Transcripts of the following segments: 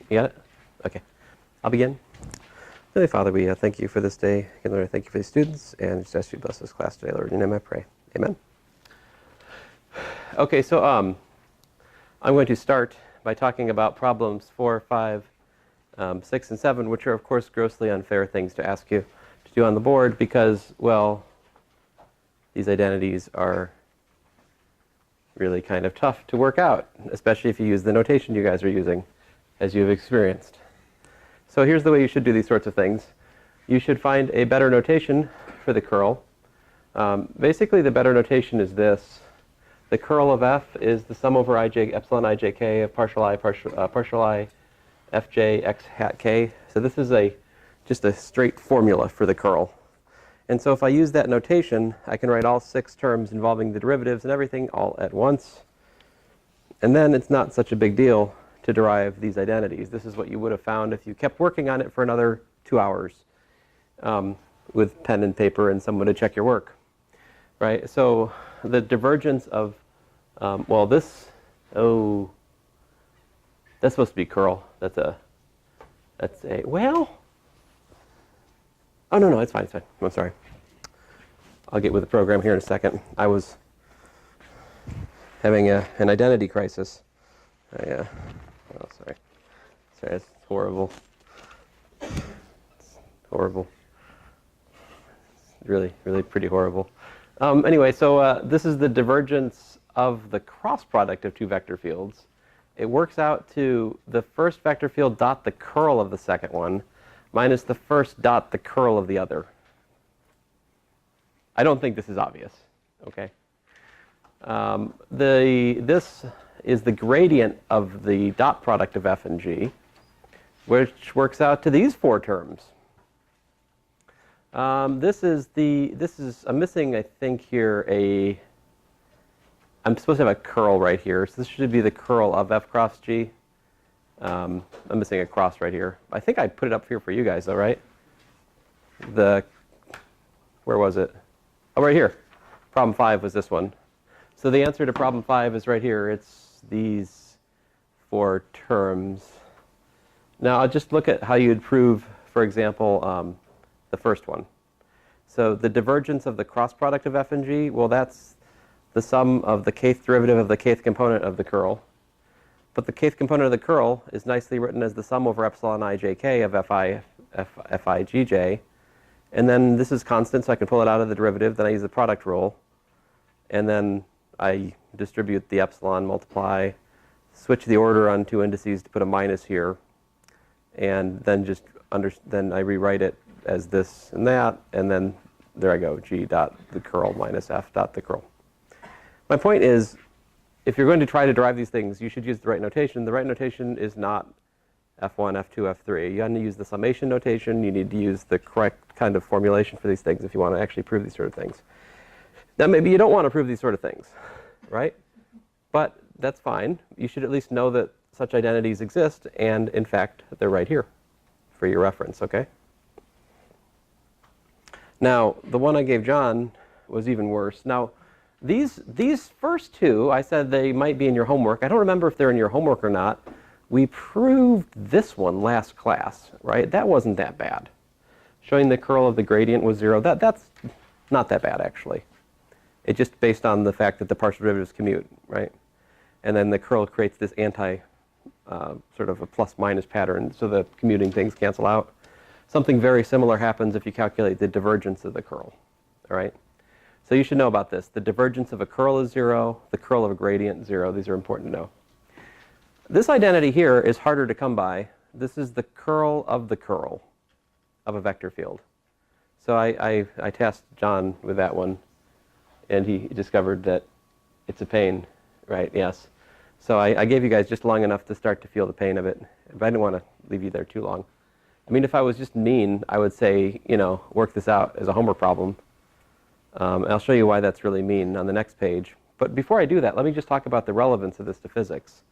You got it? Okay. I'll begin. Holy Father, we thank you for this day. And Lord, I thank you for these students, and just ask you to bless this class today, Lord. In your name I pray. Amen. Okay, so I'm going to start by talking about problems 4, 5, 6, and 7, which are, of course, grossly unfair things to ask you to do on the board because, well, these identities are really kind of tough to work out, especially if you use the notation you guys are using, as you've experienced. So here's the way you should do these sorts of things. You should find a better notation for the curl. Basically, the better notation is this. The curl of f is the sum over epsilon ijk of partial I fj x hat k. So this is just a straight formula for the curl. And so if I use that notation, I can write all 6 terms involving the derivatives and everything all at once. And then it's not such a big deal to derive these identities. This is what you would have found if you kept working on it for another 2 hours with pen and paper and someone to check your work. Right? So the divergence of, that's supposed to be curl. Oh, no, it's fine, it's fine. I'm sorry. I'll get with the program here in a second. I was having an identity crisis. Sorry, it's horrible. It's horrible. It's really, really pretty horrible. Anyway, so this is the divergence of the cross product of 2 vector fields. It works out to the first vector field dot the curl of the second one minus the first dot the curl of the other. I don't think this is obvious, okay? This is the gradient of the dot product of f and g, which works out to these 4 terms. I'm missing, I think, here I'm supposed to have a curl right here, so this should be the curl of f cross g. I'm missing a cross right here. I think I put it up here for you guys, though, right? Where was it? Oh, right here. Problem 5 was this one. So the answer to problem 5 is right here. It's these 4 terms. Now, I'll just look at how you'd prove, for example, the first one. So the divergence of the cross product of f and g, well, that's the sum of the kth derivative of the kth component of the curl. But the kth component of the curl is nicely written as the sum over epsilon ijk of fijj. And then this is constant, so I can pull it out of the derivative. Then I use the product rule. And then I distribute the epsilon, multiply, switch the order on 2 indices to put a minus here. And then then I rewrite it as this and that. And then there I go, g dot the curl minus f dot the curl. My point is, if you're going to try to derive these things, you should use the right notation. The right notation is not f1, f2, f3. You have to use the summation notation. You need to use the correct kind of formulation for these things if you want to actually prove these sort of things. Now, maybe you don't want to prove these sort of things, right? But that's fine. You should at least know that such identities exist, and in fact, they're right here for your reference, okay? Now, the one I gave John was even worse. Now, these first 2, I said they might be in your homework. I don't remember if they're in your homework or not. We proved this one last class, right? That wasn't that bad. Showing the curl of the gradient was 0. That's not that bad, actually. It's just based on the fact that the partial derivatives commute, right? And then the curl creates this sort of a plus-minus pattern, so the commuting things cancel out. Something very similar happens if you calculate the divergence of the curl, all right? So you should know about this. The divergence of a curl is 0. The curl of a gradient, 0. These are important to know. This identity here is harder to come by. This is the curl of a vector field. So I tasked John with that one, and he discovered that it's a pain, right? Yes. So I gave you guys just long enough to start to feel the pain of it, but I didn't want to leave you there too long. I mean, if I was just mean, I would say, work this out as a homework problem. I'll show you why that's really mean on the next page. But before I do that, let me just talk about the relevance of this to physics.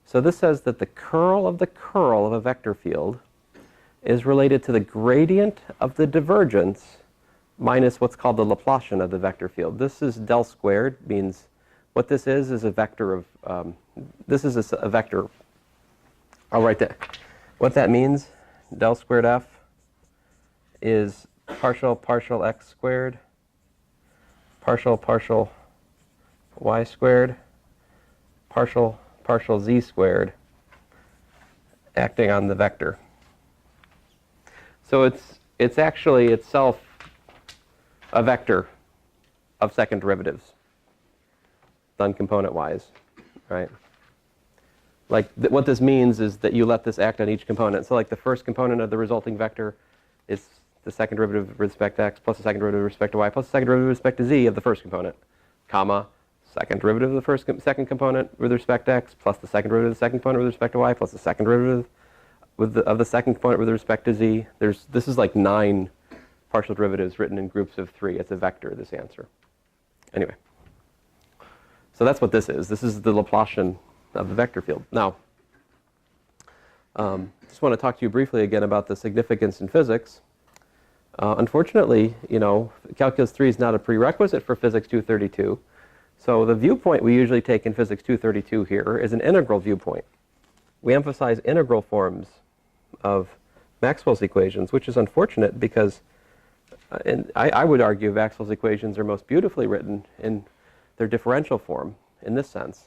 So this says that the curl of a vector field is related to the gradient of the divergence minus what's called the Laplacian of the vector field. This is del squared, means what this is a vector of, this is a vector, I'll write that. What that means, del squared f is partial x squared, partial y squared, partial z squared acting on the vector. So it's actually itself a vector of second derivatives done component-wise, right? Like what this means is that you let this act on each component. So like the first component of the resulting vector is the second derivative with respect to x plus the second derivative with respect to y plus the second derivative with respect to z of the first component, comma, second derivative of the second component with respect to x plus the second derivative of the second component with respect to y plus the second derivative of the second component with respect to z. This is like 9 partial derivatives written in groups of 3. It's a vector, this answer. Anyway, so that's what this is. This is the Laplacian of the vector field. Now, just want to talk to you briefly again about the significance in physics. Unfortunately, calculus 3 is not a prerequisite for physics 232. So the viewpoint we usually take in physics 232 here is an integral viewpoint. We emphasize integral forms of Maxwell's equations, which is unfortunate because and I would argue Maxwell's equations are most beautifully written in their differential form in this sense.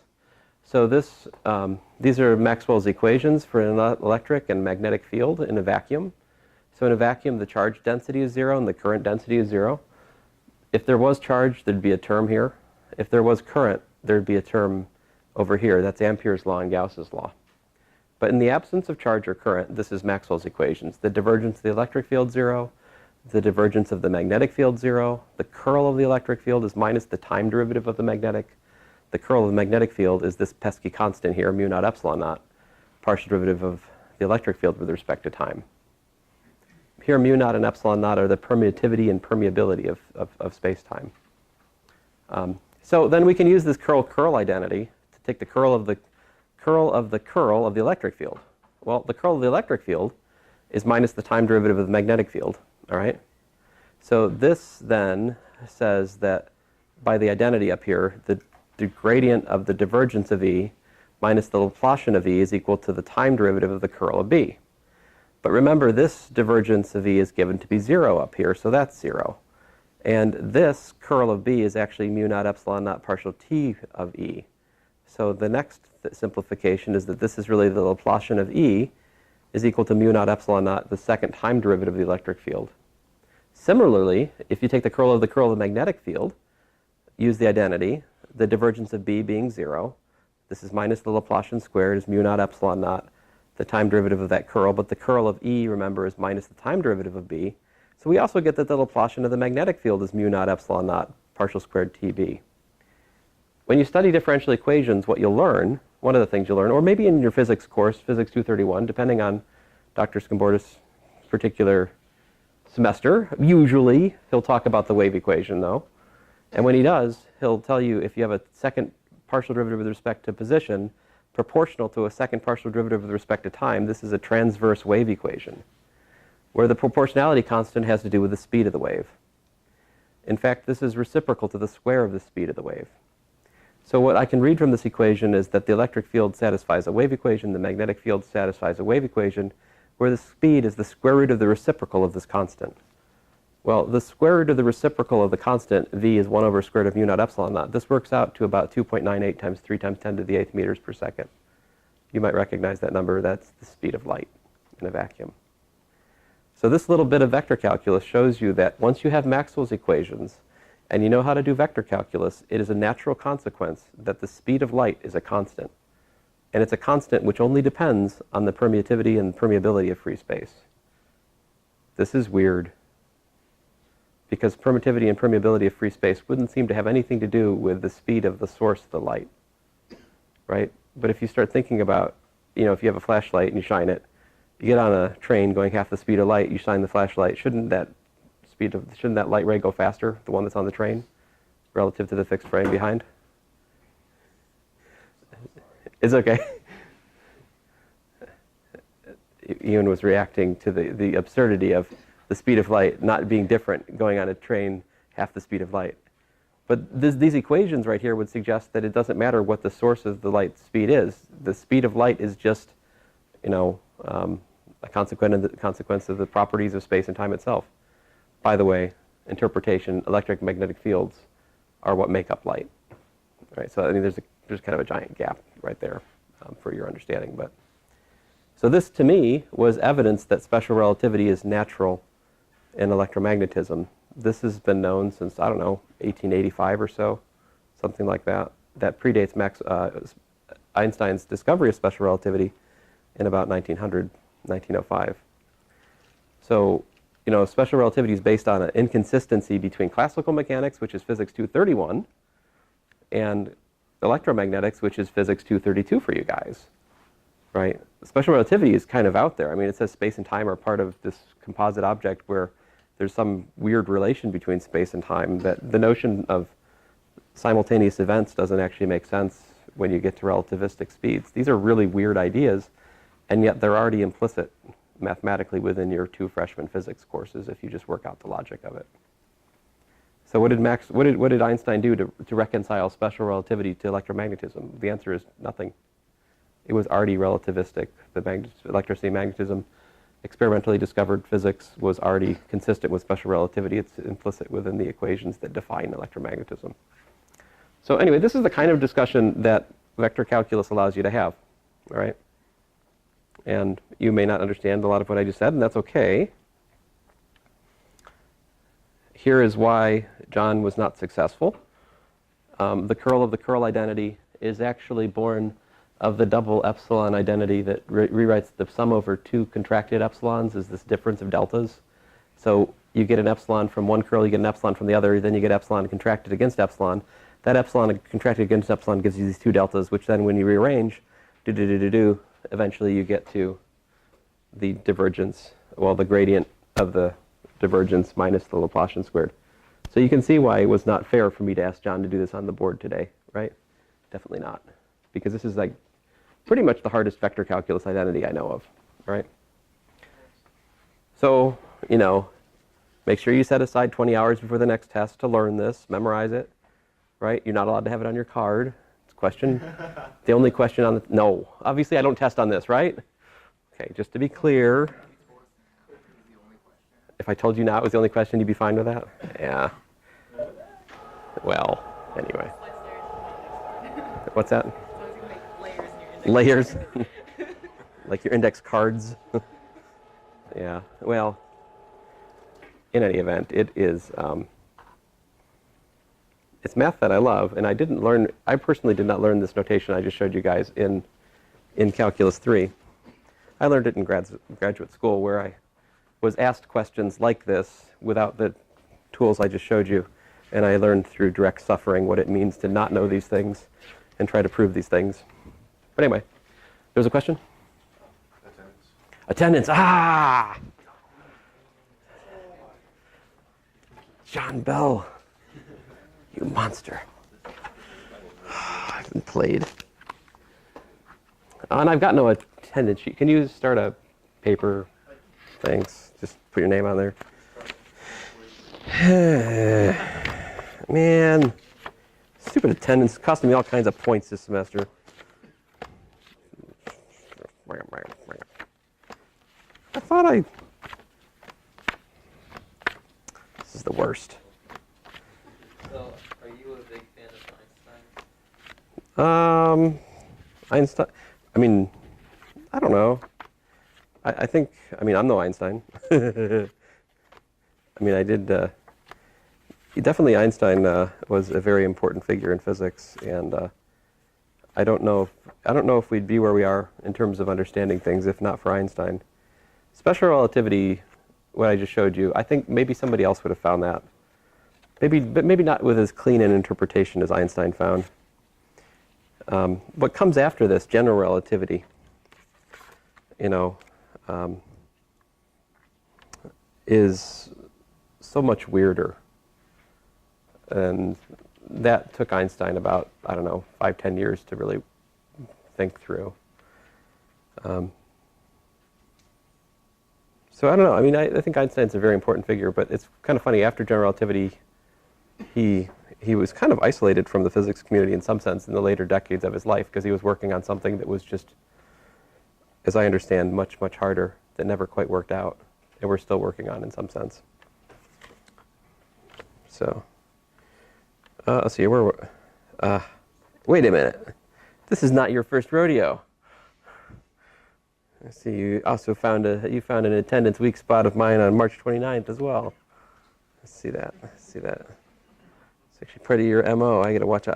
So these are Maxwell's equations for an electric and magnetic field in a vacuum. So in a vacuum, the charge density is 0 and the current density is 0. If there was charge, there'd be a term here. If there was current, there'd be a term over here. That's Ampere's law and Gauss's law. But in the absence of charge or current, this is Maxwell's equations. The divergence of the electric field, 0. The divergence of the magnetic field, 0. The curl of the electric field is minus the time derivative of the magnetic. The curl of the magnetic field is this pesky constant here, mu naught epsilon naught, partial derivative of the electric field with respect to time. Here, mu naught and epsilon naught are the permittivity and permeability of space-time. So then we can use this curl identity to take the curl of the curl of the electric field. Well, the curl of the electric field is minus the time derivative of the magnetic field, all right? So this then says that by the identity up here, the gradient of the divergence of E minus the Laplacian of E is equal to the time derivative of the curl of B. But remember, this divergence of E is given to be 0 up here, so that's 0. And this curl of B is actually mu naught epsilon naught partial T of E. So the next simplification is that this is really the Laplacian of E is equal to mu naught epsilon naught, the second time derivative of the electric field. Similarly, if you take the curl of the magnetic field, use the identity, the divergence of B being 0, this is minus the Laplacian squared is mu naught epsilon naught, the time derivative of that curl, but the curl of E, remember, is minus the time derivative of B. So we also get that the Laplacian of the magnetic field is mu naught epsilon naught partial squared TB. When you study differential equations, what you'll learn, one of the things you'll learn, or maybe in your physics course, Physics 231, depending on Dr. Scamborda's particular semester, usually he'll talk about the wave equation, though. And when he does, he'll tell you if you have a second partial derivative with respect to position proportional to a second partial derivative with respect to time, this is a transverse wave equation, where the proportionality constant has to do with the speed of the wave. In fact, this is reciprocal to the square of the speed of the wave. So what I can read from this equation is that the electric field satisfies a wave equation, the magnetic field satisfies a wave equation, where the speed is the square root of the reciprocal of this constant. Well, the square root of the reciprocal of the constant, v, is 1 over square root of mu naught epsilon naught. This works out to about 2.98 times 3 times 10 to the 8th meters per second. You might recognize that number. That's the speed of light in a vacuum. So this little bit of vector calculus shows you that once you have Maxwell's equations and you know how to do vector calculus, it is a natural consequence that the speed of light is a constant. And it's a constant which only depends on the permittivity and permeability of free space. This is weird, because permittivity and permeability of free space wouldn't seem to have anything to do with the speed of the source of the light, right? But if you start thinking about, if you have a flashlight and you shine it, you get on a train going half the speed of light, you shine the flashlight, shouldn't that light ray go faster, the one that's on the train, relative to the fixed frame behind? It's okay. Ian was reacting to the absurdity of the speed of light not being different going on a train half the speed of light. But these equations right here would suggest that it doesn't matter what the source of the light speed is. The speed of light is just, a consequence of the properties of space and time itself. By the way, interpretation, electromagnetic fields are what make up light. Right? So I mean, there's kind of a giant gap right there for your understanding. But so this, to me, was evidence that special relativity is natural in electromagnetism. This has been known since, I don't know, 1885 or so, something like that. That predates Einstein's discovery of special relativity in about 1905. So, you know, special relativity is based on an inconsistency between classical mechanics, which is physics 231, and electromagnetics, which is physics 232 for you guys, right? Special relativity is kind of out there. I mean, it says space and time are part of this composite object where there's some weird relation between space and time, that the notion of simultaneous events doesn't actually make sense when you get to relativistic speeds. These are really weird ideas, and yet they're already implicit mathematically within your 2 freshman physics courses if you just work out the logic of it. So what did Einstein do to reconcile special relativity to electromagnetism? The answer is nothing. It was already relativistic. The electricity and magnetism, experimentally discovered physics, was already consistent with special relativity. It's implicit within the equations that define electromagnetism. So anyway, this is the kind of discussion that vector calculus allows you to have, all right? And you may not understand a lot of what I just said, and that's okay. Here is why John was not successful. The curl of the curl identity is actually born of the double epsilon identity that rewrites the sum over 2 contracted epsilons as this difference of deltas. So you get an epsilon from one curl, you get an epsilon from the other, then you get epsilon contracted against epsilon. That epsilon contracted against epsilon gives you these 2 deltas, which then when you rearrange, eventually you get to the divergence, well, the gradient of the divergence minus the Laplacian squared. So you can see why it was not fair for me to ask John to do this on the board today, right? Definitely not. Because this is like pretty much the hardest vector calculus identity I know of, right? So, you know, make sure you set aside 20 hours before the next test to learn this, memorize it, right? You're not allowed to have it on your card. It's question. The only question on the, no, obviously I don't test on this, right? Okay, just to be clear, if I told you now it was the only question, you'd be fine with that? Yeah. Well, anyway. What's that? Layers? Like your index cards? Yeah, well, in any event, it is, it's math that I love, and I personally did not learn this notation I just showed you guys in Calculus 3. I learned it in graduate school where I was asked questions like this without the tools I just showed you, and I learned through direct suffering what it means to not know these things and try to prove these things. But anyway, there was a question? Attendance. Ah! John Bell, you monster. I've been played. And I've got no attendance sheet. Can you start a paper? Thanks. Just put your name on there. Man, stupid attendance costing me all kinds of points this semester. I thought this is the worst. So, are you a big fan of Einstein? Einstein, I mean, I don't know. I think, I mean, I'm no Einstein. I mean, definitely Einstein was a very important figure in physics, and I don't know if we'd be where we are in terms of understanding things if not for Einstein. Special relativity, what I just showed you, I think maybe somebody else would have found that. But maybe not with as clean an interpretation as Einstein found. What comes after this, general relativity, is so much weirder. And that took Einstein about, I don't know, 5-10 years to really think through. So I don't know. I mean, I think Einstein's a very important figure, but it's kind of funny. After general relativity, he was kind of isolated from the physics community in some sense in the later decades of his life because he was working on something that was just, as I understand, much, much harder. that never quite worked out, and we're still working on in some sense. So, let's see, wait a minute. This is not your first rodeo. I see you also found an attendance weak spot of mine on March 29th as well. Let's see that. It's actually part of your MO. I got to watch it.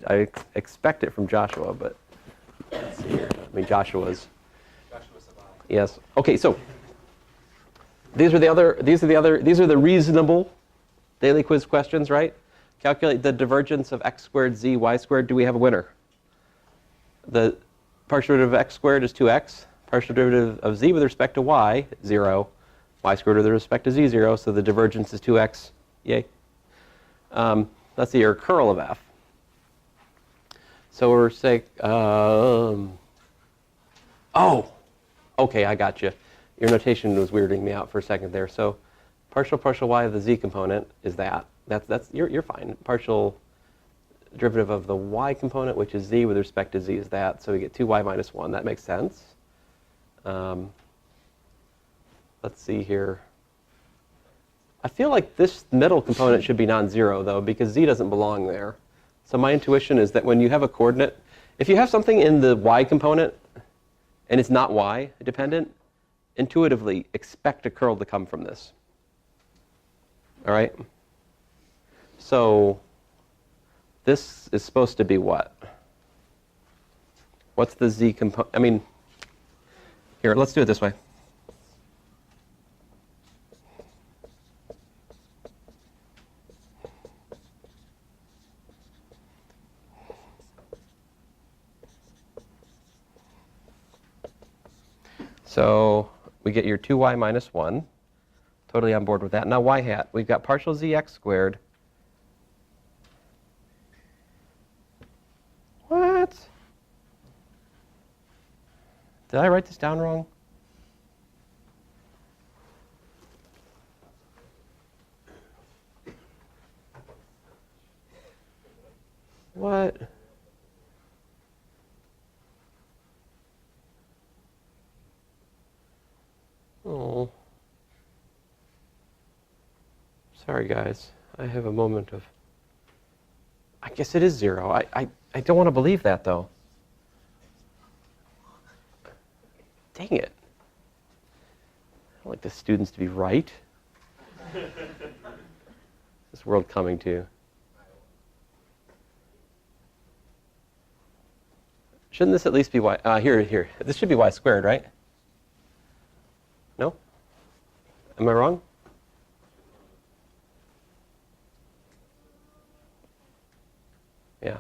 I expect it from Joshua, but let's see here. I mean, Joshua's. Yes. Okay. So these are the reasonable daily quiz questions, right? Calculate the divergence of x squared z y squared. Do we have a winner? The partial derivative of x squared is 2x. Partial derivative of z with respect to y, 0. Y squared with respect to z, 0. So the divergence is 2x. Yay. Let's see your curl of f. So we're saying, oh, okay, I got you. Your notation was weirding me out for a second there. So partial y of the z component is that. You're fine. Partial derivative of the y component, which is z with respect to z, is that. So we get 2y minus 1. That makes sense. Let's see here. I feel like this middle component should be non-zero, though, because z doesn't belong there. So my intuition is that when you have a coordinate, if you have something in the y component and it's not y dependent, intuitively expect a curl to come from this. All right? So this is supposed to be what? What's the z component? I mean, here, let's do it this way. So we get your 2y minus 1. Totally on board with that. Now y hat. We've got partial zx squared. What? Did I write this down wrong? What? Oh. Sorry, guys. I have a moment of... I guess it is 0. I don't want to believe that, though. Dang it. I like the students to be right. This world coming to. Shouldn't this at least be y? Here. This should be y squared, right? No? Am I wrong? Yeah.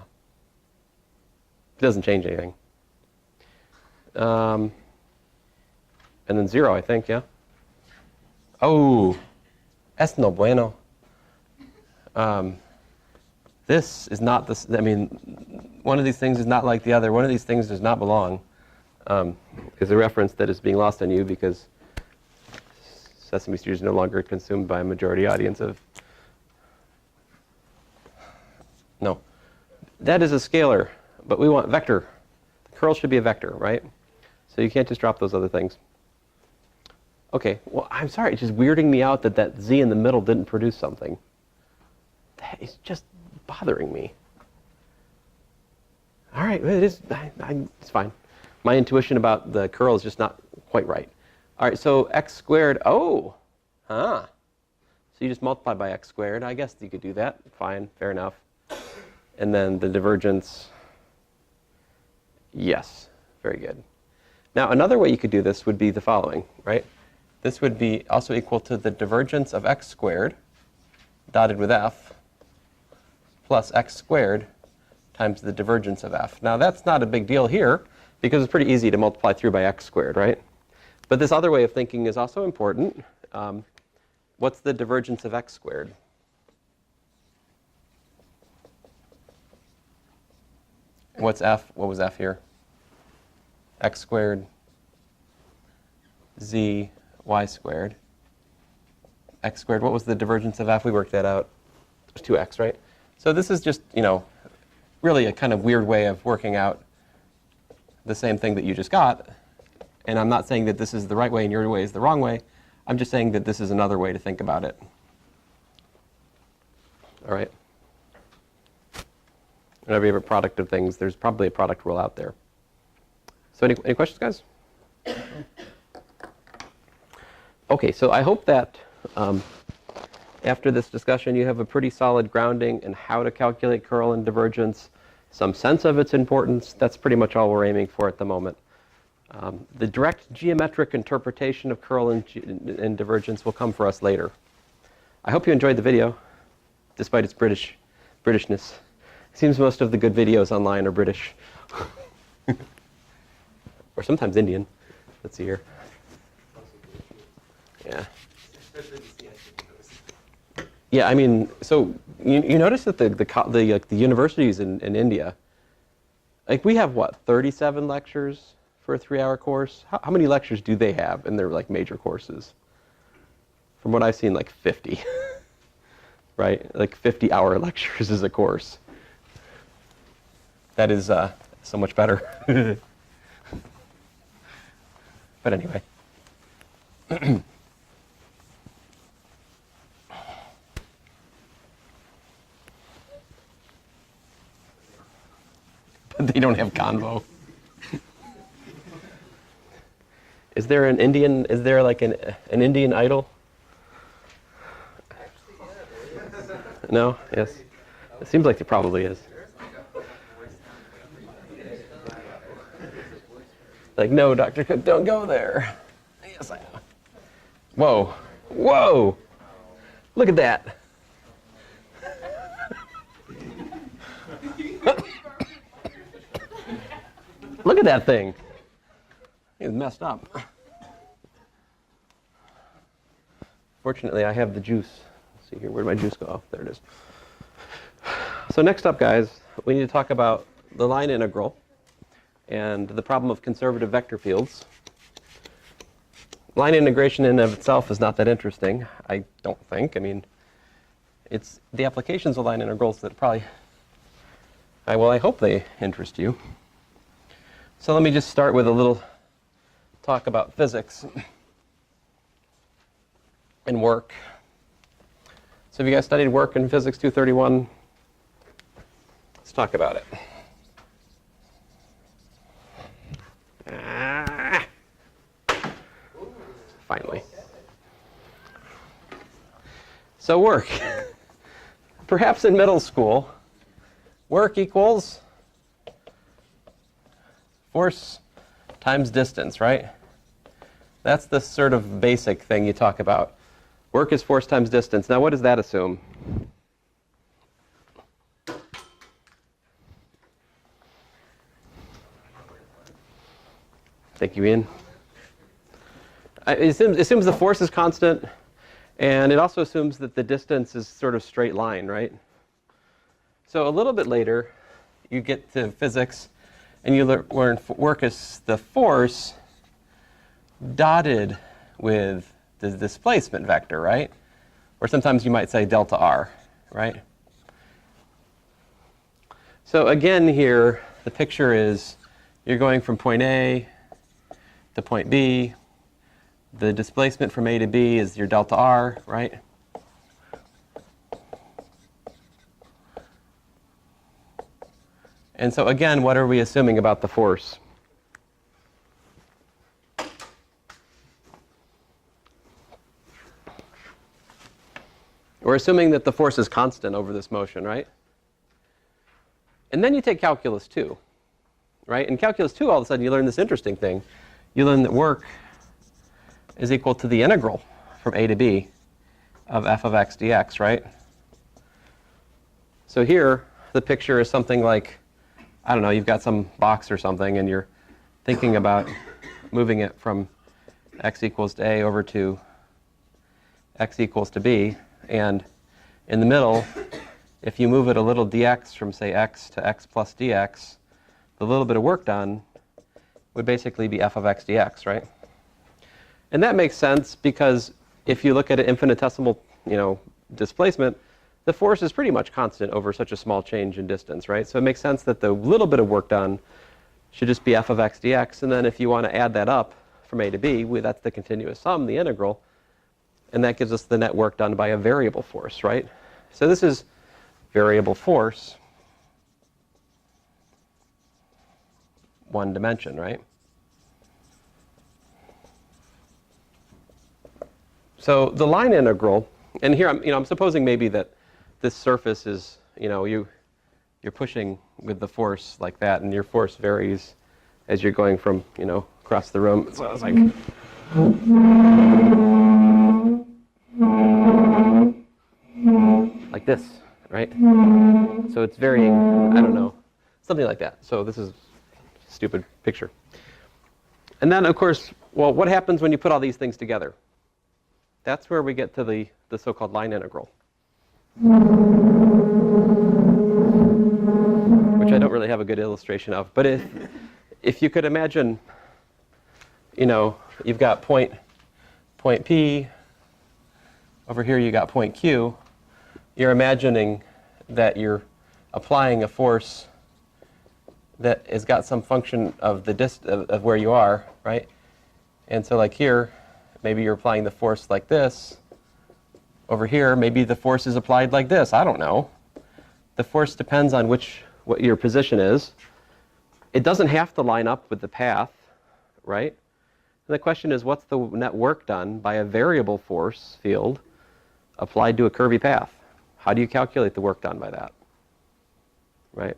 It doesn't change anything. And then 0, I think, yeah? Oh, es no bueno. This is not this. I mean, one of these things is not like the other. One of these things does not belong. Is a reference that is being lost on you because Sesame Street is no longer consumed by a majority audience of... No. That is a scalar, but we want vector. The curl should be a vector, right? So you can't just drop those other things. Okay, well, I'm sorry. It's just weirding me out that that z in the middle didn't produce something. That is just bothering me. All right, it is. It's fine. My intuition about the curl is just not quite right. All right, so x squared. Oh, huh. So you just multiply by x squared. I guess you could do that. Fine, fair enough. And then the divergence. Yes, very good. Now, another way you could do this would be the following, right? This would be also equal to the divergence of x squared, dotted with f, plus x squared times the divergence of f. Now, that's not a big deal here, because it's pretty easy to multiply through by x squared, right? But this other way of thinking is also important. What's the divergence of x squared? What's f? What was f here? X squared, z, y squared. X squared, what was the divergence of f? We worked that out. It was 2x, right? So this is just, really a kind of weird way of working out the same thing that you just got And I'm not saying that this is the right way and your way is the wrong way. I'm just saying that this is another way to think about it. All right? Whenever you have a product of things, there's probably a product rule out there. So any questions, guys? Okay, so I hope that after this discussion, you have a pretty solid grounding in how to calculate curl and divergence, some sense of its importance. That's pretty much all we're aiming for at the moment. The direct geometric interpretation of curl and divergence will come for us later. I hope you enjoyed the video, despite its Britishness. It seems most of the good videos online are British. Or sometimes Indian. Let's see here. Yeah. Yeah, I mean, so you notice that the universities in India, like we have what, 37 lectures for a 3-hour course? How many lectures do they have in their like major courses? From what I've seen, like 50. Right? Like 50-hour lectures is a course. That is so much better. But anyway. They don't have convo. Is there an Indian, is there like an Indian Idol? No? Yes? It seems like there probably is. Like, no, Dr. Cook, don't go there. Yes, I know. Whoa. Whoa! Look at that. Look at that thing. It's messed up. Fortunately, I have the juice. Let's see here, where'd my juice go? Oh, there it is. So next up, guys, we need to talk about the line integral and the problem of conservative vector fields. Line integration in and of itself is not that interesting, I don't think. I mean, it's the applications of line integrals that probably, well, I hope they interest you. So let me just start with a little talk about physics and work. So have you guys studied work in Physics 231? Let's talk about it. Finally. So work. Perhaps in middle school, work equals force times distance, right? That's the sort of basic thing you talk about. Work is force times distance. Now, what does that assume? Thank you, Ian. It assumes the force is constant, and it also assumes that the distance is sort of straight line, right? So a little bit later, you get to physics, and you learn work is the force dotted with the displacement vector, right? Or sometimes you might say delta r, right? So again here, the picture is you're going from point A to point B. The displacement from A to B is your delta r, right? And so again, what are we assuming about the force? We're assuming that the force is constant over this motion, right? And then you take calculus 2, right? In calculus 2, all of a sudden, you learn this interesting thing. You learn that work is equal to the integral from a to b of f of x dx, right? So here, the picture is something like, I don't know, you've got some box or something, and you're thinking about moving it from x equals to a over to x equals to b. And in the middle, if you move it a little dx from, say, x to x plus dx, the little bit of work done would basically be f of x dx, right? And that makes sense because if you look at an infinitesimal, displacement, the force is pretty much constant over such a small change in distance, right? So it makes sense that the little bit of work done should just be f of x dx. And then if you want to add that up from A to B, that's the continuous sum, the integral, and that gives us the net work done by a variable force, right? So this is variable force, one dimension, right? So the line integral, and here I'm supposing maybe that this surface is, you're pushing with the force like that, and your force varies as you're going from, across the room. So it's like this, right? So it's varying, I don't know, something like that. So this is a stupid picture. And then, of course, well, what happens when you put all these things together? That's where we get to the so-called line integral, which I don't really have a good illustration of. But if you could imagine, you've got point P, over here you got point Q, you're imagining that you're applying a force that has got some function of the of where you are, right? And so like here, maybe you're applying the force like this. Over here, maybe the force is applied like this. I don't know. The force depends on what your position is. It doesn't have to line up with the path, right? And the question is, what's the net work done by a variable force field applied to a curvy path? How do you calculate the work done by that, right?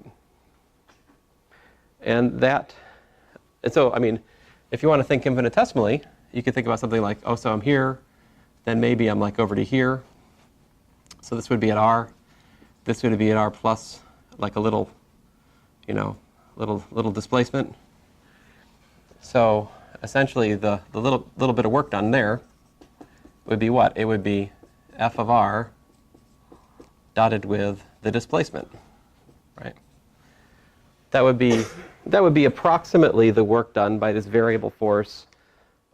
And so, I mean, if you want to think infinitesimally, you could think about something like, oh, so I'm here, then maybe I'm like over to here. So this would be at R. This would be at R plus like a little, little displacement. So essentially the little bit of work done there would be what? It would be F of R dotted with the displacement, right? That would be approximately the work done by this variable force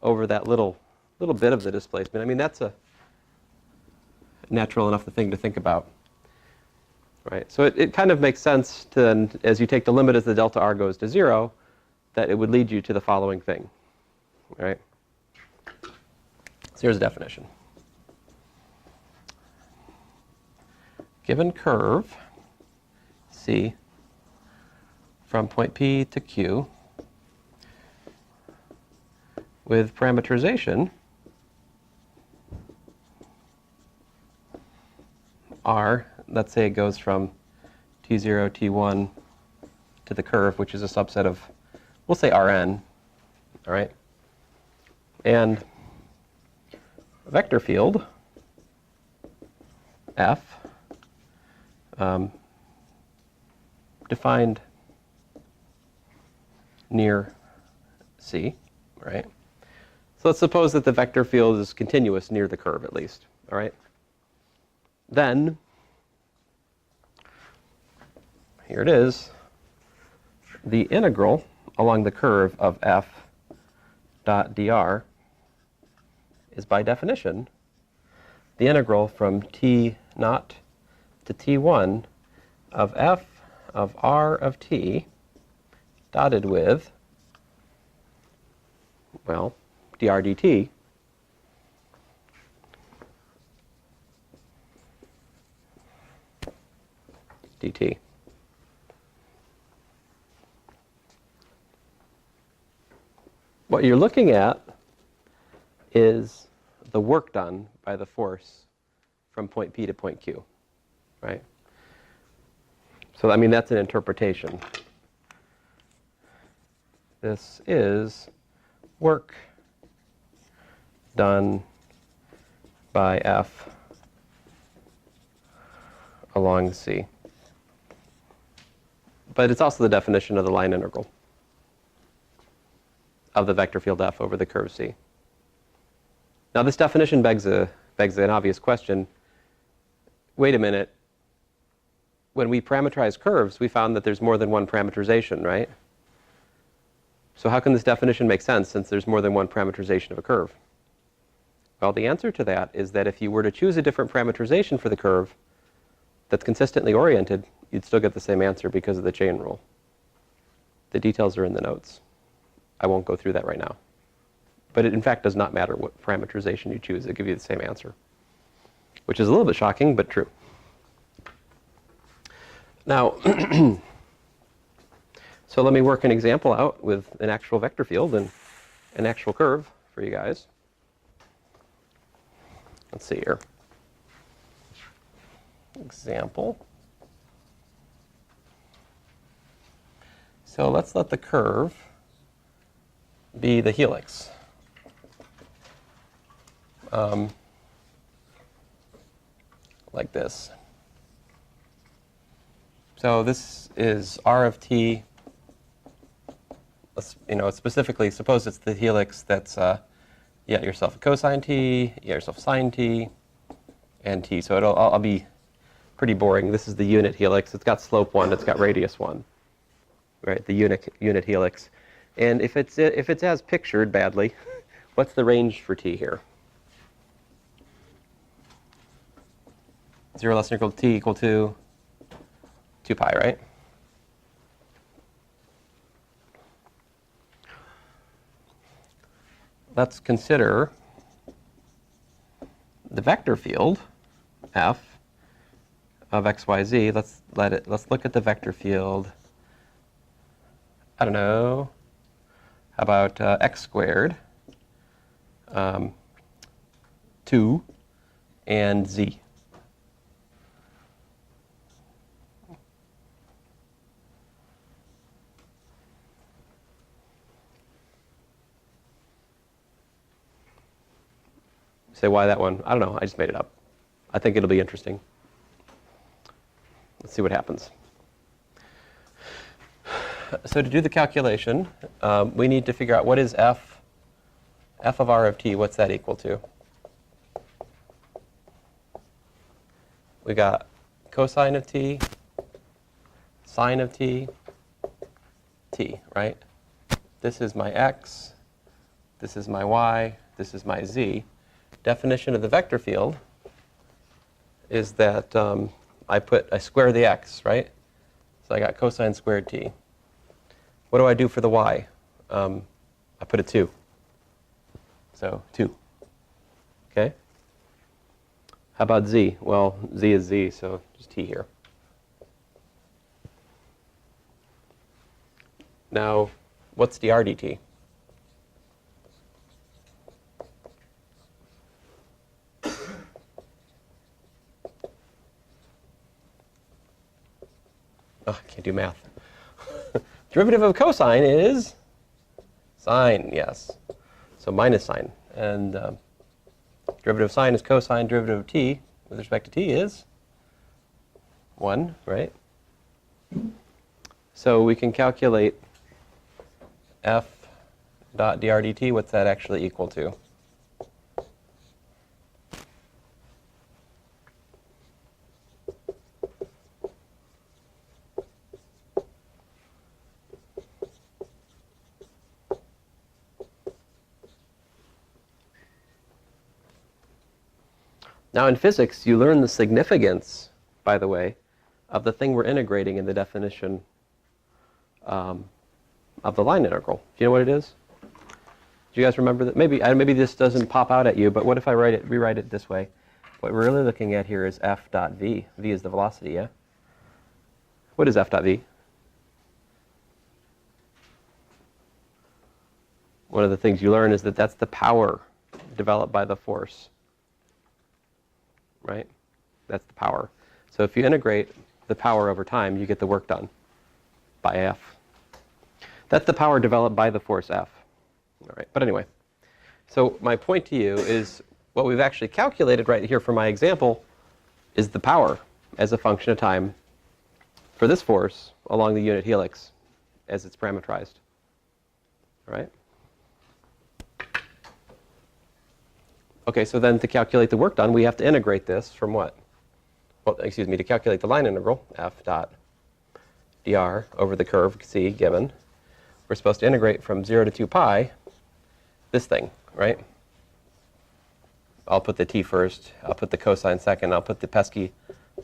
over that little bit of the displacement. I mean, that's a natural enough thing to think about, right? So it kind of makes sense to, as you take the limit as the delta R goes to 0, that it would lead you to the following thing, right? So here's a definition. Given curve C from point P to Q with parameterization R, let's say it goes from T0, T1 to the curve, which is a subset of, we'll say Rn, all right? And a vector field, F, defined near C, right? So let's suppose that the vector field is continuous near the curve at least, all right? Then, here it is, the integral along the curve of f dot dr is by definition the integral from t naught to t1 of f of r of t dotted with, well, dr dt dt. What you're looking at is the work done by the force from point P to point Q, right? So, I mean, that's an interpretation. This is work done by F along C. But it's also the definition of the line integral of the vector field F over the curve C. Now, this definition begs an obvious question. Wait a minute. When we parameterize curves, we found that there's more than one parameterization, right? So how can this definition make sense since there's more than one parameterization of a curve? Well, the answer to that is that if you were to choose a different parameterization for the curve that's consistently oriented, you'd still get the same answer because of the chain rule. The details are in the notes. I won't go through that right now. But it, in fact, does not matter what parameterization you choose. It'll give you the same answer, which is a little bit shocking, but true. Now, so let me work an example out with an actual vector field and an actual curve for you guys. Let's see here. Example. So let's let the curve be the helix. Like this. So this is r of t. Let's, specifically, suppose it's the helix that's, you got yourself a cosine t, you got yourself sine t, and t. So I'll be pretty boring. This is the unit helix. It's got slope 1, it's got radius 1. Right, the unit helix. And if it's as pictured badly, what's the range for t here? 0 less than or equal to t equal to 2 pi, right? Let's consider the vector field f of x, y, z. Let's look at the vector field. I don't know. How about x squared, 2, and z. Say, why that one? I don't know. I just made it up. I think it'll be interesting. Let's see what happens. So to do the calculation, we need to figure out what is f of r of t. What's that equal to? We got cosine of t, sine of t, t, right? This is my x, this is my y, this is my z. Definition of the vector field is that I square the x, right? So I got cosine squared t. What do I do for the y? I put a 2. So 2. Okay? How about z? Well, z is z, so just t here. Now, what's dr dt? Oh, I can't do math. Derivative of cosine is sine, yes. So minus sine. And derivative of sine is cosine. Derivative of t with respect to t is 1, right? So we can calculate f dot dr dt. What's that actually equal to? Now in physics, you learn the significance, by the way, of the thing we're integrating in the definition of the line integral. Do you know what it is? Do you guys remember that? Maybe this doesn't pop out at you, but what if I rewrite it this way? What we're really looking at here is f dot v. V is the velocity, yeah? What is f dot v? One of the things you learn is that that's the power developed by the force. Right? That's the power. So if you integrate the power over time, you get the work done by F. That's the power developed by the force F. All right. But anyway, so my point to you is what we've actually calculated right here for my example is the power as a function of time for this force along the unit helix as it's parameterized. All right? Okay, so then to calculate the work done, we have to integrate this from what? Well, excuse me, to calculate the line integral, f dot dr over the curve c given, we're supposed to integrate from 0 to 2 pi this thing, right? I'll put the t first, I'll put the cosine second, I'll put the pesky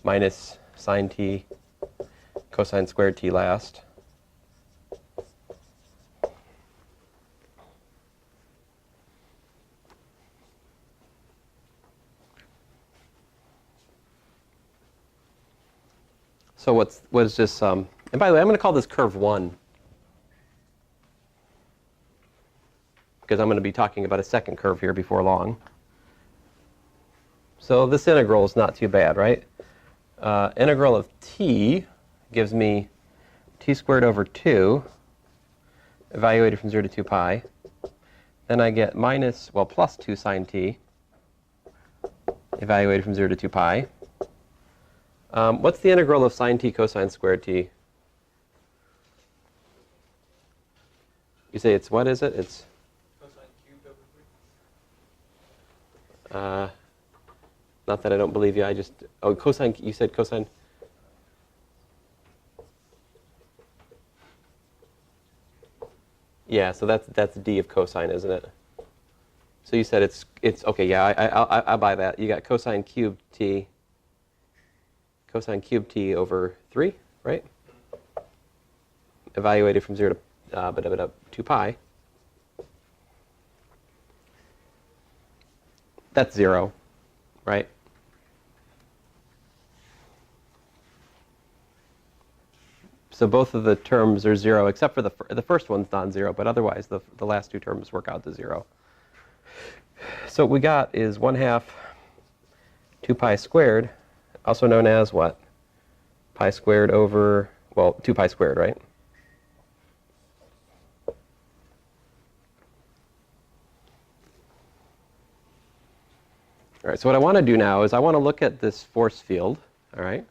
minus sine t, cosine squared t last. So what is this? And by the way, I'm going to call this curve 1. Because I'm going to be talking about a second curve here before long. So this integral is not too bad, right? Integral of t gives me t squared over 2, evaluated from 0 to 2 pi. Then I get plus 2 sine t, evaluated from 0 to 2 pi. What's the integral of sine t cosine squared t? You say it's, what is it? It's Cosine cubed over 3. not that I don't believe you. I just, cosine, you said cosine. Yeah, so that's d of cosine, isn't it? So you said it's okay. Yeah, I buy that. You got cosine cubed t over 3, right? Evaluated from 0 to 2 pi. That's 0, right? So both of the terms are 0, except for the first one's non-zero, but otherwise the last two terms work out to 0. So what we got is 1/2 2 pi squared, also known as what? Pi squared over, 2 pi squared, right? All right, so what I want to do now is I want to look at this force field, all right?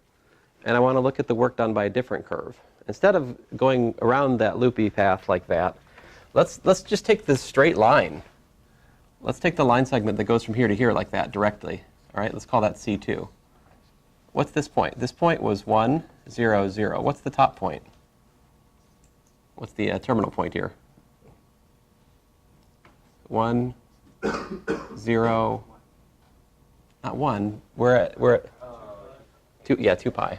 And I want to look at the work done by a different curve. Instead of going around that loopy path like that, let's just take this straight line. Let's take the line segment that goes from here to here like that directly. All right, let's call that C2. What's this point? This point was 1, 0, 0. What's the top point? What's the terminal point here? 1, 0, not 1. We're at 2, yeah, 2 pi.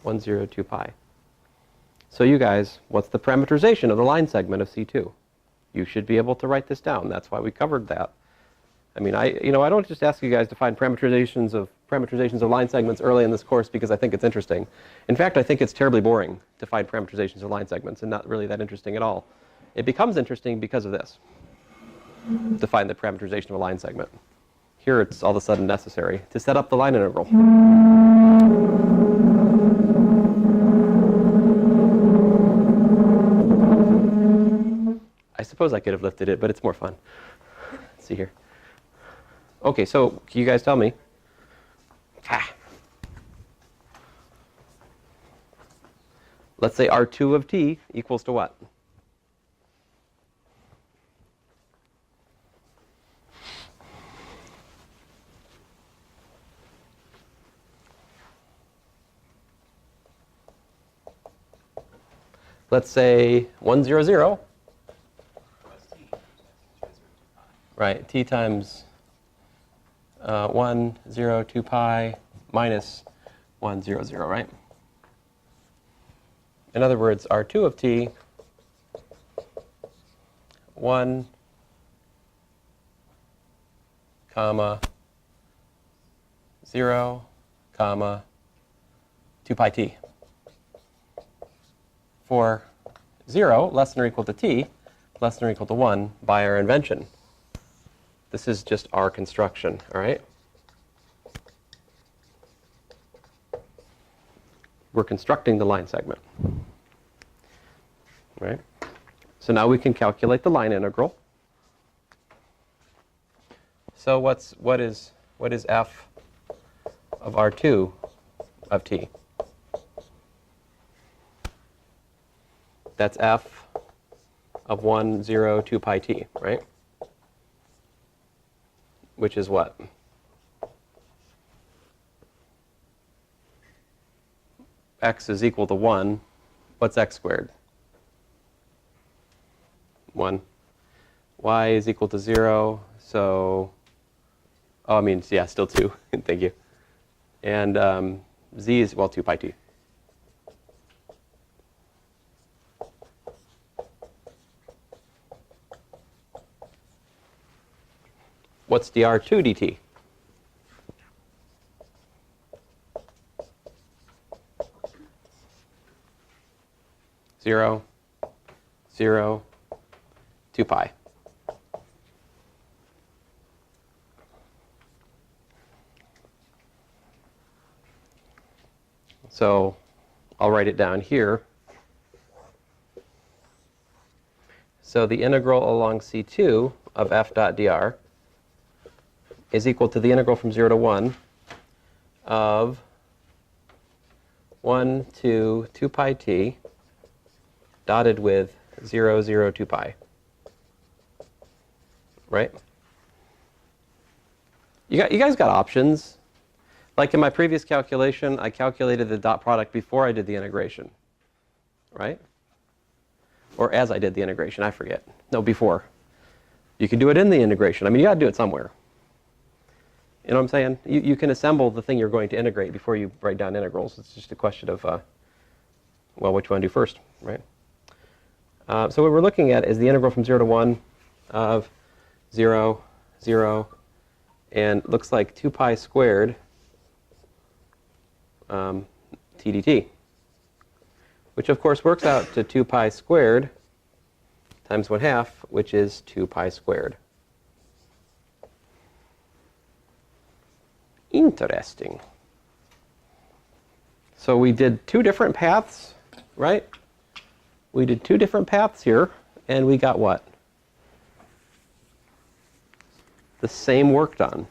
1, 0, 2 pi. So you guys, what's the parameterization of the line segment of C2? You should be able to write this down. That's why we covered that. I mean, I don't just ask you guys to find parameterizations of line segments early in this course because I think it's interesting. In fact, I think it's terribly boring to find parameterizations of line segments and not really that interesting at all. It becomes interesting because of this, to find the parameterization of a line segment. Here it's all of a sudden necessary to set up the line integral. I suppose I could have lifted it, but it's more fun. Let's see here. Okay, so can you guys tell me? Let's say R2 of t equals to what? Let's say 1, 0, 0. Right, t times 1, 0, 2 pi minus 1, 0, 0, right? In other words, R2 of t, 1, comma, 0, comma, 2 pi t. For 0 less than or equal to t, less than or equal to 1 by our invention. This is just our construction, all right? We're constructing the line segment, right? So now we can calculate the line integral. So what is f of R2 of t? That's f of 1, 0, 2 pi t, right? Which is what? X is equal to 1. What's x squared? 1. Y is equal to 0. So, yeah, still 2. Thank you. And z is, 2 pi t. What's dr2 dt? 0, 0, 2 pi. So I'll write it down here. So the integral along C2 of f dot dr is equal to the integral from 0 to 1 of 1 to 2 pi t dotted with 0, 0, 2 pi. Right? You guys got options. Like in my previous calculation, I calculated the dot product before I did the integration. Right? Or as I did the integration, I forget. No, before. You can do it in the integration. I mean, you got to do it somewhere. You know what I'm saying? You can assemble the thing you're going to integrate before you write down integrals. It's just a question of, well, which one to do first, right? So what we're looking at is the integral from 0 to 1 of 0, 0, and looks like 2 pi squared t dt, which of course works out to 2 pi squared times 1/2, which is 2 pi squared. Interesting. So we did two different paths, right? We did two different paths here, and we got what? The same work done.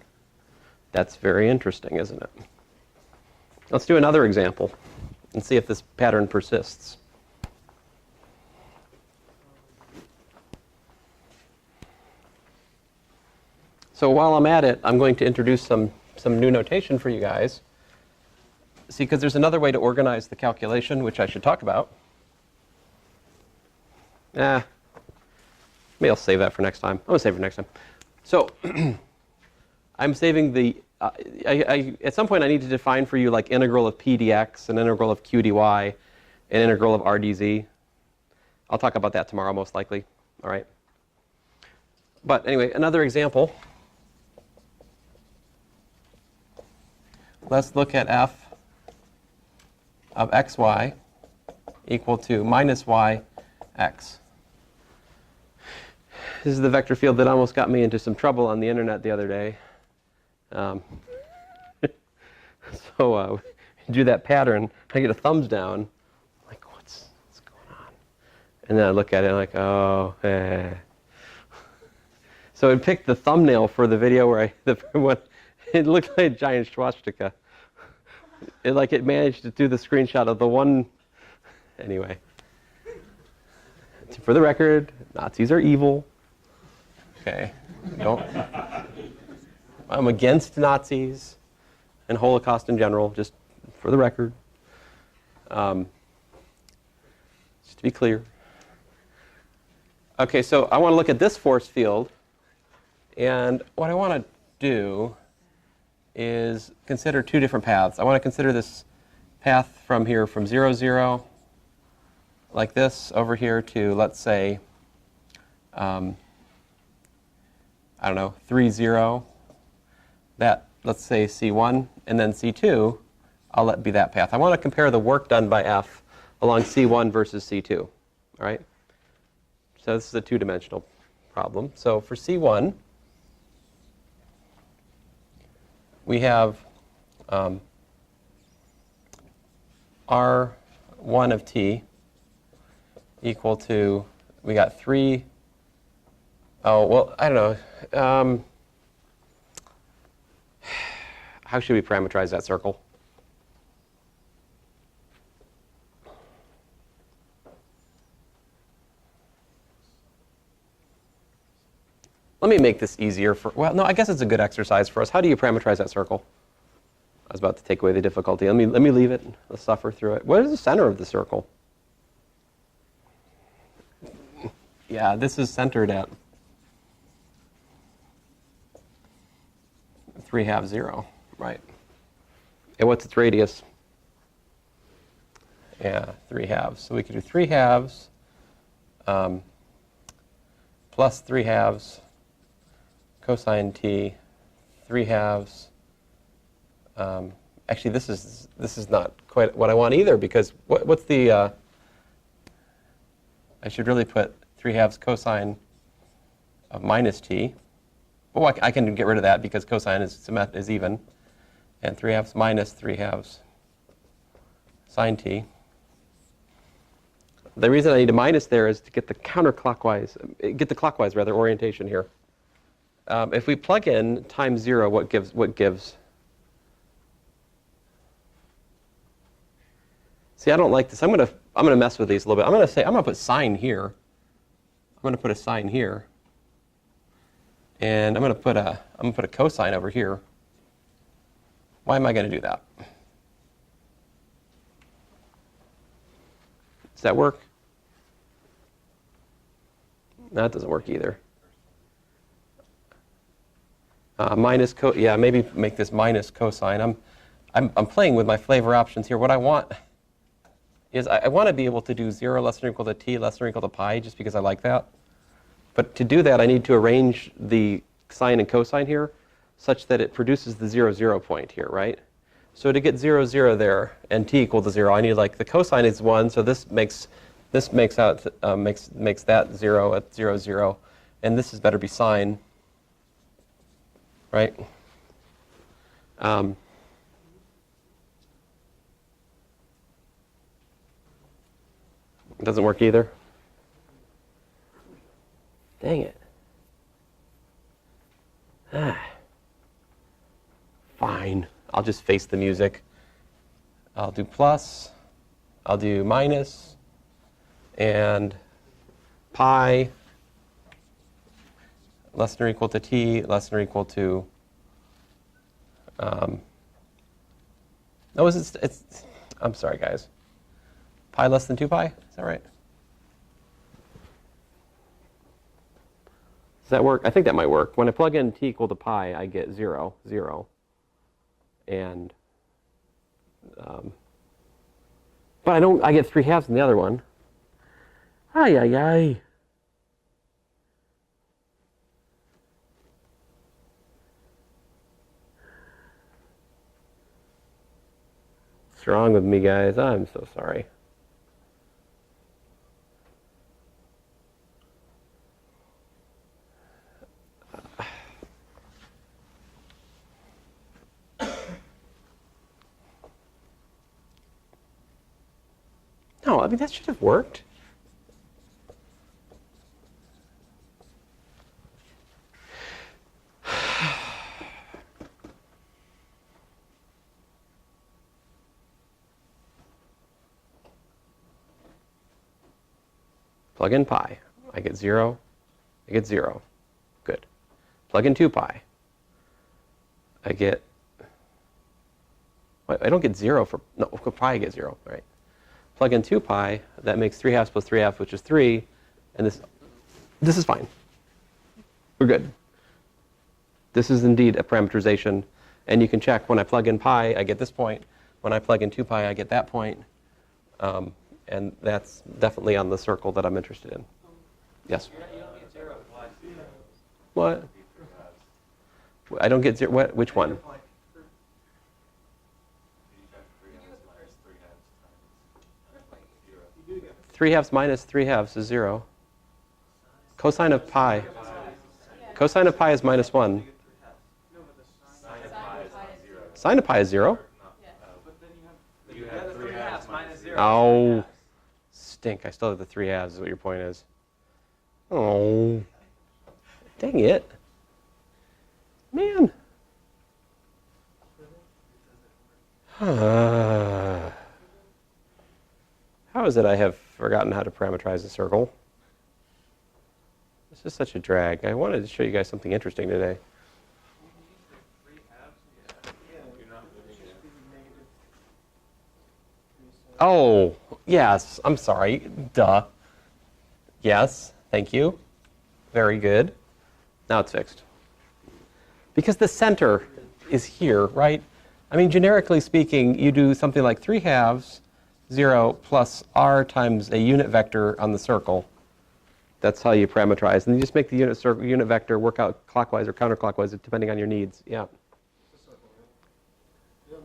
That's very interesting, isn't it? Let's do another example and see if this pattern persists. So while I'm at it, I'm going to introduce some new notation for you guys. See, because there's another way to organize the calculation, which I should talk about. Maybe I'll save that for next time. I'm going to save it for next time. So I'm saving the, at some point I need to define for you like integral of p dx, an integral of q dy, an integral of r dz. I'll talk about that tomorrow most likely. All right. But anyway, another example. Let's look at f of xy equal to minus y x. This is the vector field that almost got me into some trouble on the internet the other day. So do that pattern, I get a thumbs down. I'm like, what's going on? And then I look at it and I'm like, oh, eh. So it picked the thumbnail for the video where it looked like a giant swastika. It managed to do the screenshot of the one. Anyway, for the record, Nazis are evil. Okay, I'm against Nazis and Holocaust in general, just for the record. Just to be clear. Okay, so I want to look at this force field, and what I want to do is consider two different paths. I want to consider this path from here, from 0, 0, like this, over here to, let's say, I don't know, 3, 0. That, let's say, C1, and then C2, I'll let be that path. I want to compare the work done by F along C1 versus C2, all right? So this is a two-dimensional problem. So for C1, we have R1 of t equal to, we got 3, oh, well, I don't know. How should we parameterize that circle? Let me make this easier for, well, no, I guess it's a good exercise for us. How do you parameterize that circle? I was about to take away the difficulty. Let me leave it. Let's suffer through it. What is the center of the circle? Yeah, this is centered at 3/2, 0, right? And what's its radius? Yeah, 3/2. So we could do 3/2 plus 3/2 cosine t, 3/2. Actually, this is not quite what I want either, because what's the I should really put 3/2 cosine of minus t. Oh, I can get rid of that because cosine is even. And 3/2 minus 3/2 sine t. The reason I need a minus there is to get the counterclockwise, get the clockwise rather orientation here. If we plug in times 0, what gives? See, I don't like this. I'm gonna mess with these a little bit. I'm gonna put sine here. I'm gonna put a sine here. And I'm gonna put a cosine over here. Why am I gonna do that? Does that work? No, that doesn't work either. Yeah, maybe make this minus cosine. I'm playing with my flavor options here. What I want is I want to be able to do 0 less than or equal to t less than or equal to pi, just because I like that. But to do that, I need to arrange the sine and cosine here such that it produces the 0, 0 point here, right? So to get 0, 0 there and t equal to 0, I need, like, the cosine is 1, so this makes that 0 at 0, 0, and this is better be sine, right? It doesn't work either. Dang it. Fine. I'll just face the music. I'll do plus, I'll do minus, and pi less than or equal to t less than or equal to, I'm sorry, guys. Pi less than 2 pi? Is that right? Does that work? I think that might work. When I plug in t equal to pi, I get 0, 0. And, but I get 3/2 in the other one. Ay, ay, ay. What's wrong with me, guys? I'm so sorry. No, I mean, that should have worked. Plug in pi. I get 0. I get 0. Good. Plug in 2 pi. I get, I don't get 0 for, no, for pi I get 0, right? Plug in 2 pi, that makes 3/2 plus 3/2, which is 3, and this is fine. We're good. This is indeed a parameterization, and you can check when I plug in pi, I get this point. When I plug in 2 pi, I get that point, and that's definitely on the circle that I'm interested in. Yes? You don't get 0 plus. What? I don't get 0, what, which one? 3/2 minus 3/2 is 0. Cosine of pi. Cosine of pi is minus 1. Sine of pi is 0. You have 3/2 minus 0. Oh, stink. I still have the 3/2 is what your point is. Oh, dang it. Man. How is it I have forgotten how to parameterize a circle? This is such a drag. I wanted to show you guys something interesting today. Oh, yes. I'm sorry. Duh. Yes. Thank you. Very good. Now it's fixed. Because the center is here, right? I mean, generically speaking, you do something like 3/2, 0 plus r times a unit vector on the circle. That's how you parameterize. And you just make the unit vector work out clockwise or counterclockwise, depending on your needs. Yeah. I'm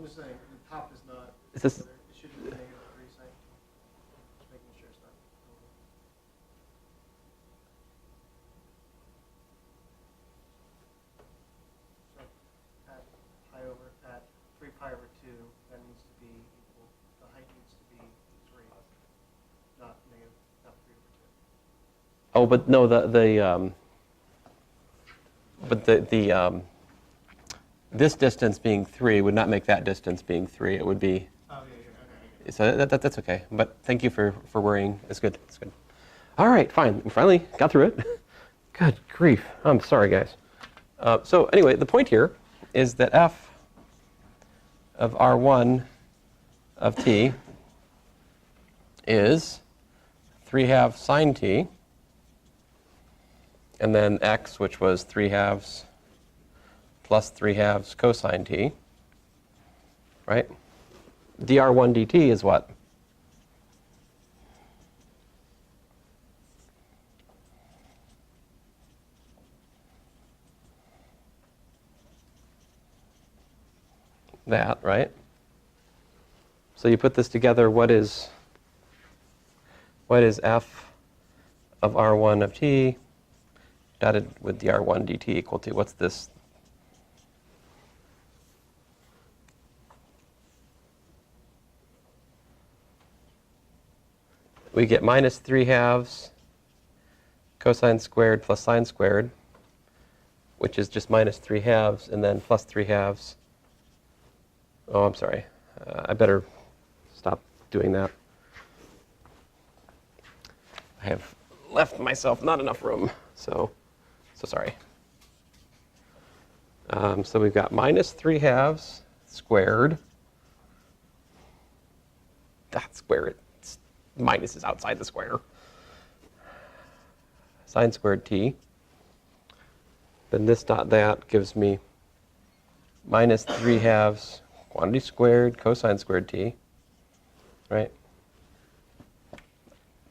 just saying, the top is not. Is this? It should be -3 sign. Just making sure it's not. Oh, but no, this distance being 3 would not make that distance being 3. It would be. Oh, yeah, okay. So that's okay. But thank you for worrying. It's good. It's good. All right, fine. We finally got through it. Good grief. I'm sorry, guys. So anyway, the point here is that f of R1 of t is 3/2 sine t, and then x, which was 3/2 plus 3/2 cosine t, right? dr1 dt is what? That, right? So you put this together, what is f of R1 of t dotted with dr1 dt equal to, what's this? We get minus 3/2 cosine squared plus sine squared, which is just minus 3/2 and then plus 3/2. Oh, I'm sorry. I better stop doing that. I have left myself not enough room, so sorry. So we've got minus 3/2 squared. That square, minus is outside the square. Sine squared t. Then this dot that gives me minus 3/2 quantity squared cosine squared t, right?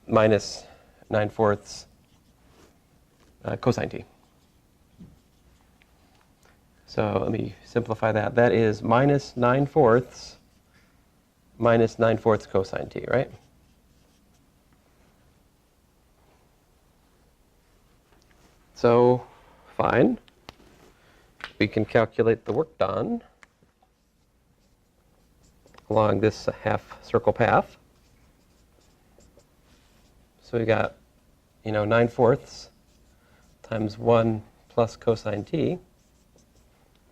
Minus 9/4 cosine t. So let me simplify that. That is minus 9/4 minus 9/4 cosine t, right? So, fine. We can calculate the work done along this half circle path. So we got, 9/4 times 1 plus cosine t.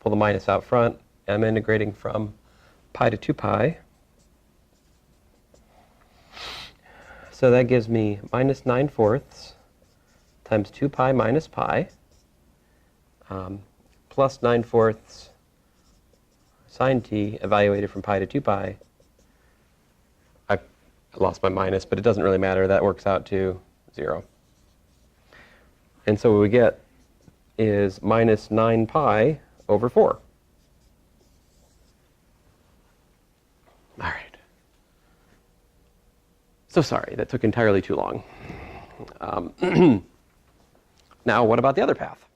Pull the minus out front. I'm integrating from pi to 2 pi. So that gives me minus 9/4 times 2 pi minus pi plus 9/4 sine t evaluated from pi to 2 pi. I lost my minus, but it doesn't really matter. That works out to 0. And so what we get is minus 9 pi over 4. All right. So sorry, that took entirely too long. Now, what about the other path?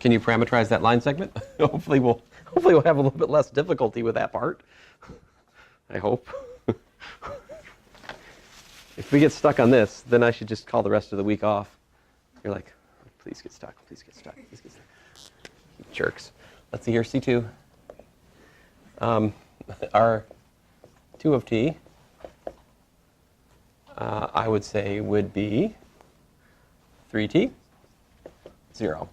Can you parameterize that line segment? Hopefully we'll have a little bit less difficulty with that part. I hope. If we get stuck on this, then I should just call the rest of the week off. You're like, please get stuck, please get stuck, please get stuck. You jerks. Let's see here, C2. Our 2 of t, I would say would be 3t, 0.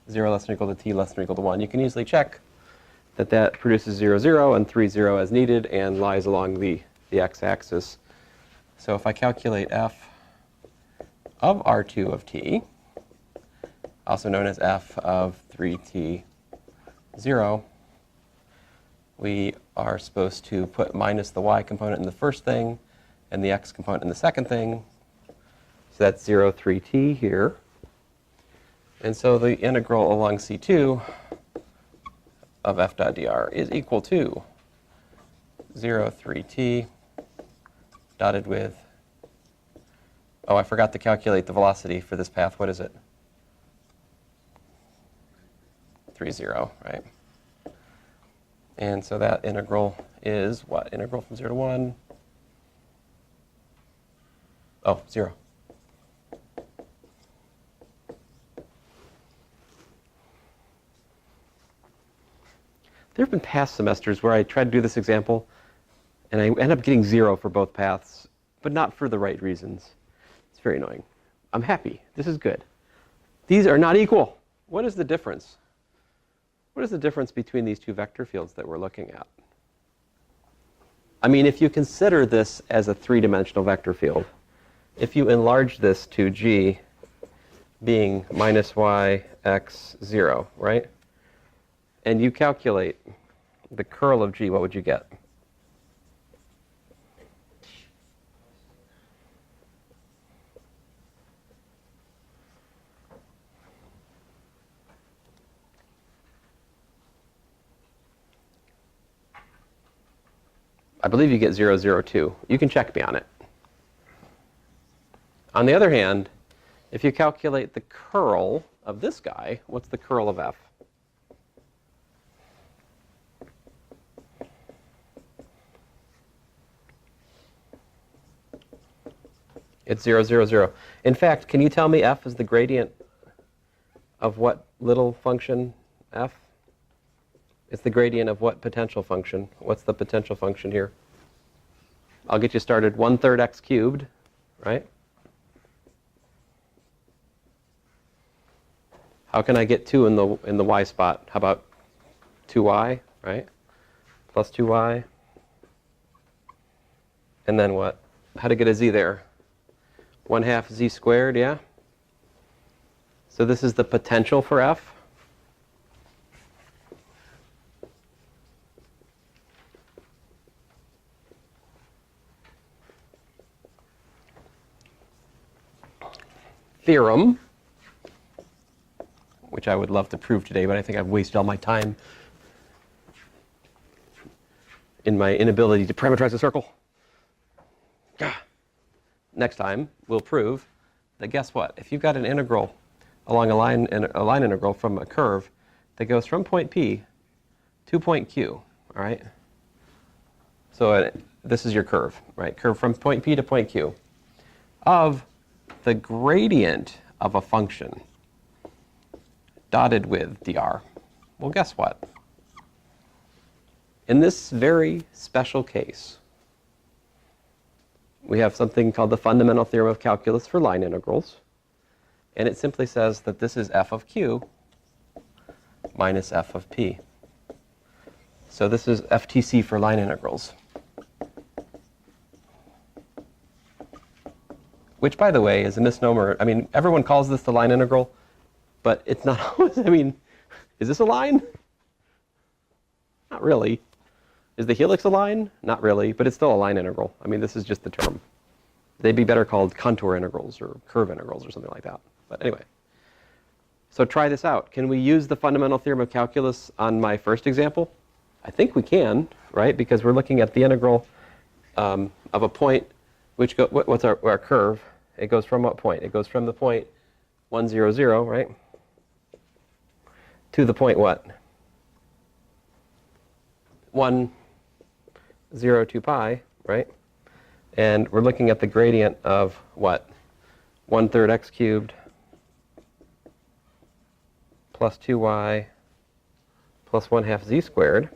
0 less than or equal to t less than or equal to 1. You can easily check that produces 0, 0, and 3, 0 as needed, and lies along the x-axis. So if I calculate f of R2 of t, also known as f of 3t, 0, we are supposed to put minus the y component in the first thing and the x component in the second thing. So that's 0, 3t here. And so the integral along C2 of f dot dr is equal to 0, 3t dotted with, oh, I forgot to calculate the velocity for this path. What is it? 3, 0, right? And so that integral is what? Integral from 0 to 1? Oh, 0. There have been past semesters where I tried to do this example, and I end up getting 0 for both paths, but not for the right reasons. It's very annoying. I'm happy. This is good. These are not equal. What is the difference? What is the difference between these two vector fields that we're looking at? I mean, if you consider this as a three-dimensional vector field, if you enlarge this to G being minus y, x, 0, right? And you calculate the curl of G, what would you get? I believe you get 0, 0, 2. You can check me on it. On the other hand, if you calculate the curl of this guy, what's the curl of f? It's 0, 0, 0. In fact, can you tell me f is the gradient of what little function f? It's the gradient of what potential function? What's the potential function here? I'll get you started. 1/3 x cubed, right? How can I get 2 in the y spot? How about 2y, right? Plus 2y. And then what? How to get a z there? 1/2 z squared, yeah? So this is the potential for f. Theorem, which I would love to prove today, but I think I've wasted all my time in my inability to parameterize a circle. Next time, we'll prove that, guess what? If you've got an integral along a line integral from a curve that goes from point P to point Q, all right? So this is your curve, right? Curve from point P to point Q of the gradient of a function dotted with dr. Well, guess what? In this very special case, we have something called the fundamental theorem of calculus for line integrals. And it simply says that this is f of q minus f of p. So this is FTC for line integrals. Which, by the way, is a misnomer. I mean, everyone calls this the line integral, but it's not always. I mean, is this a line? Not really. Is the helix a line? Not really, but it's still a line integral. I mean, this is just the term. They'd be better called contour integrals or curve integrals or something like that. But anyway, so try this out. Can we use the fundamental theorem of calculus on my first example? I think we can, right? Because we're looking at the integral of a point. What's our curve? It goes from what point? It goes from the point 1, 0, 0, right? To the point what? 1, 0, 2 pi, right? And we're looking at the gradient of what? 1/3 x cubed plus 2y plus 1/2 z squared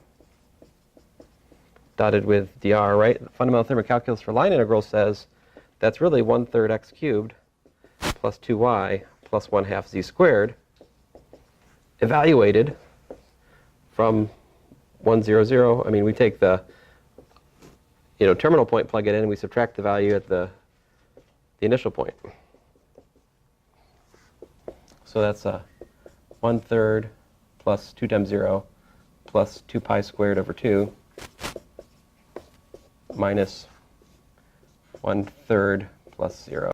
dotted with dr, right? The fundamental theorem of calculus for line integrals says that's really 1/3 x cubed plus 2y plus 1/2 z squared evaluated from 1, 0, 0. I mean, we take the terminal point, plug it in, and we subtract the value at the initial point. So that's 1/3 plus 2 times 0 plus 2 pi squared over 2 minus 1/3 plus 0.